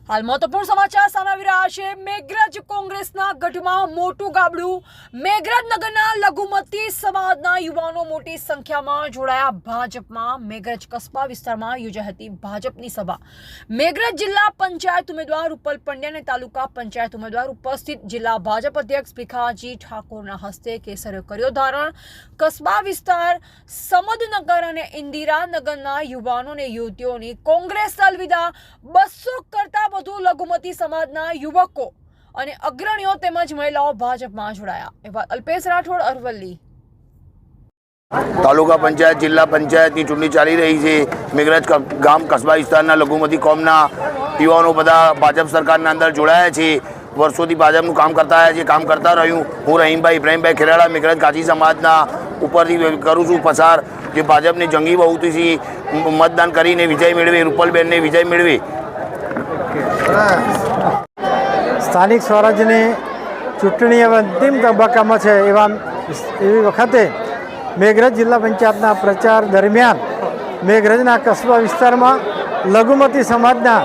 हाल महत्वपूर्ण समाचार सामे આવી રહ્યા છે। મેઘરજ કોંગ્રેસના ગઢમાં મોટું ગાબડું। મેઘરજ નગરના લઘુમતી સમાજના યુવાનો મોટી સંખ્યામાં જોડાયા ભાજપમાં। મેઘરજ કસ્બા વિસ્તારમાં યોજાઈ હતી ભાજપની સભા। મેઘરજ જિલ્લા પંચાયત ઉમેદવાર રૂપલ પંડ્યા અને તાલુકા પંચાયત ઉમેદવાર ઉપસ્થિત જિલ્લા ભાજપ અધ્યક્ષ ભીખાજી ઠાકોરના હસ્તે કેસરીઓ કર્યો ધારણ। કસ્બા વિસ્તાર સમદનગર અને ઇન્દિરાનગરના યુવાનો અને યુવતીઓની કોંગ્રેસ અલવિદા 200 કરતા વધુ લઘુમતી સમાજના યુવકો અને અગ્રણીઓ તેમજ મહિલાઓ ભાજપમાં જોડાયા। એવા અલ્પેશ રાઠોડ અરવલ્લી। તાલુકા પંચાયત જિલ્લા પંચાયતની ચૂંટણી ચાલી રહી છે। મેઘરજ ગામ કસ્બા વિસ્તારના લઘુમતી કોમના યુવાનો બધા ભાજપ સરકારના અંદર જોડાયા છે। વર્ષોથી ભાજપનું કામ કરતા આવ્યા છે, કામ કરતા રહ્યું। હું રહીમભાઈ ઇબ્રાહીમભાઈ ખેરાડા મેઘરજ કાચી સમાજના ઉપરથી કરું છું પસાર। જે ભાજપની જંગી બહુમતીથી મતદાન કરીને વિજય મેળવે, રૂપલબેનને વિજય મેળવે। સ્થાનિક સ્વરાજ્યની ચૂંટણી હવે અંતિમ તબક્કામાં છે। એવી વખતે મેઘરજ જિલ્લા પંચાયતના પ્રચાર દરમિયાન મેઘરજના કસ્બા વિસ્તારમાં લઘુમતી સમાજના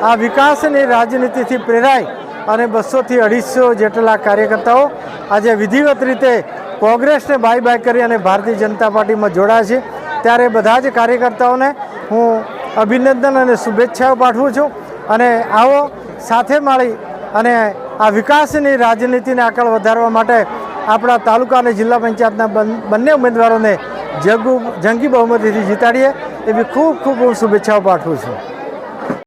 આ વિકાસની રાજનીતિથી પ્રેરાઈ અને 200થી 250 જેટલા કાર્યકર્તાઓ આજે વિધિવત રીતે કોંગ્રેસને બાય બાય કરી અને ભારતીય જનતા પાર્ટીમાં જોડાયા છે। ત્યારે બધા જ કાર્યકર્તાઓને હું અભિનંદન અને શુભેચ્છાઓ પાઠવું છું અને આવો સાથે મળી અને આ વિકાસની રાજનીતિને આગળ વધારવા માટે આપણા તાલુકા અને જિલ્લા પંચાયતના બંને ઉમેદવારોને જંગી બહુમતીથી જીતાડીએ એવી ખૂબ ખૂબ હું શુભેચ્છાઓ પાઠવું છું।